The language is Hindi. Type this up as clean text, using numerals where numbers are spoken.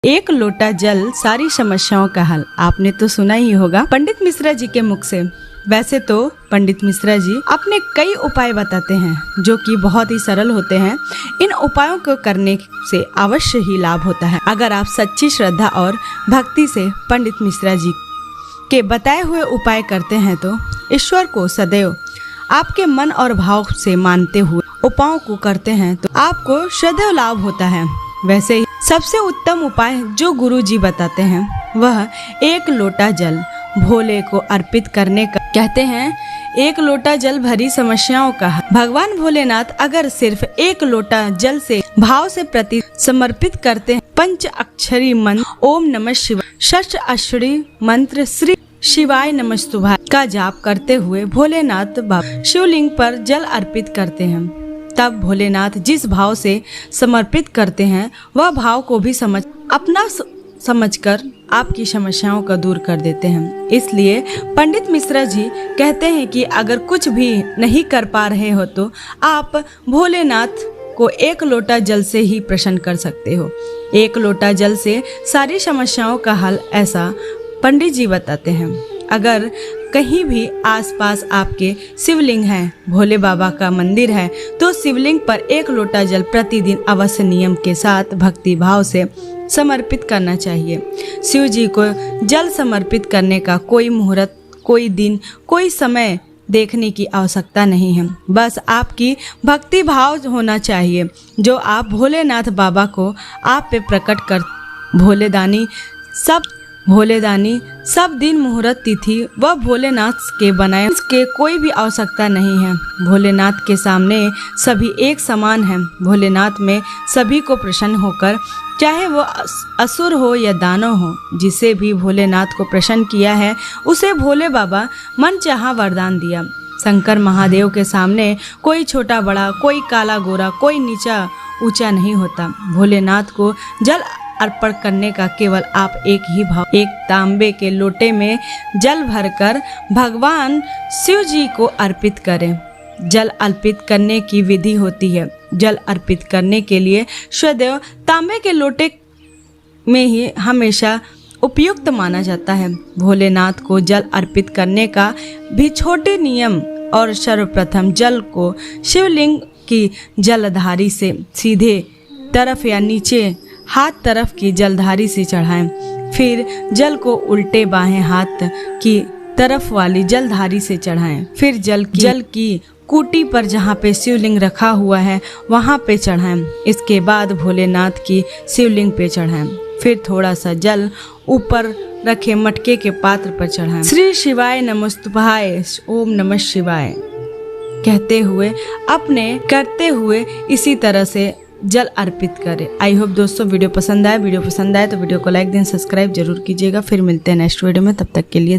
एक लोटा जल सारी समस्याओं का हल। आपने तो सुना ही होगा पंडित मिश्रा जी के मुख से। वैसे तो पंडित मिश्रा जी अपने कई उपाय बताते हैं जो कि बहुत ही सरल होते हैं। इन उपायों को करने से अवश्य ही लाभ होता है। अगर आप सच्ची श्रद्धा और भक्ति से पंडित मिश्रा जी के बताए हुए उपाय करते हैं तो ईश्वर को सदैव आपके मन और भाव से मानते हुए उपायों को करते हैं तो आपको सदैव लाभ होता है। वैसे ही सबसे उत्तम उपाय जो गुरु जी बताते हैं वह एक लोटा जल भोले को अर्पित करने का कहते हैं। एक लोटा जल भरी समस्याओं का भगवान भोलेनाथ अगर सिर्फ एक लोटा जल से भाव से प्रति समर्पित करते हैं। पंच अक्षरी मंत्र ओम नमः शिवाय, षष्ठ अक्षरी मंत्र श्री शिवाय नमस्तुभ्याय का जाप करते हुए भोलेनाथ बाबा शिवलिंग पर जल अर्पित करते हैं, तब भोलेनाथ जिस भाव से समर्पित करते हैं वह भाव को भी अपना समझकर आपकी समस्याओं का दूर कर देते हैं। इसलिए पंडित मिश्रा जी कहते हैं कि अगर कुछ भी नहीं कर पा रहे हो तो आप भोलेनाथ को एक लोटा जल से ही प्रसन्न कर सकते हो। एक लोटा जल से सारी समस्याओं का हल, ऐसा पंडित जी बताते हैं। अगर कहीं भी आसपास आपके शिवलिंग है, भोले बाबा का मंदिर है, तो शिवलिंग पर एक लोटा जल प्रतिदिन अवश्य नियम के साथ भक्ति भाव से समर्पित करना चाहिए। शिव जी को जल समर्पित करने का कोई मुहूर्त, कोई दिन, कोई समय देखने की आवश्यकता नहीं है। बस आपकी भक्ति भाव होना चाहिए जो आप भोलेनाथ बाबा को आप पे प्रकट कर। भोलेदानी सब दिन मुहूर्त तिथि व भोलेनाथ के बनाए के कोई भी आवश्यकता नहीं है। भोलेनाथ के सामने सभी एक समान हैं। भोलेनाथ में सभी को प्रसन्न होकर, चाहे वो असुर हो या दानव हो, जिसे भी भोलेनाथ को प्रसन्न किया है उसे भोले बाबा मन चाहा वरदान दिया। शंकर महादेव के सामने कोई छोटा बड़ा, कोई काला गोरा, कोई नीचा ऊंचा नहीं होता। भोलेनाथ को जल अर्पण करने का केवल आप एक ही भाव, एक तांबे के लोटे में जल भरकर भगवान शिव जी को अर्पित करें। जल अर्पित करने की विधि होती है। जल अर्पित करने के लिए सदैव तांबे के लोटे में ही हमेशा उपयुक्त माना जाता है। भोलेनाथ को जल अर्पित करने का भी छोटे नियम और सर्वप्रथम जल को शिवलिंग की जलधारी से सीधे तरफ या नीचे हाथ तरफ की जलधारी से चढ़ाएं। फिर जल को उल्टे बाएं हाथ की तरफ वाली जलधारी से चढ़ाएं। फिर जल की कूटी पर जहाँ पे शिवलिंग रखा हुआ है वहाँ पे चढ़ाएं। इसके बाद भोलेनाथ की शिवलिंग पे चढ़ाएं। फिर थोड़ा सा जल ऊपर रखे मटके के पात्र पर चढ़ाएं। श्री शिवाय नमस्तुभ्याय, ओम नमः शिवाय कहते हुए अपने करते हुए इसी तरह से जल अर्पित करें। आई होप दोस्तों वीडियो पसंद आए तो वीडियो को लाइक दें, सब्सक्राइब जरूर कीजिएगा। फिर मिलते हैं नेक्स्ट वीडियो में, तब तक के लिए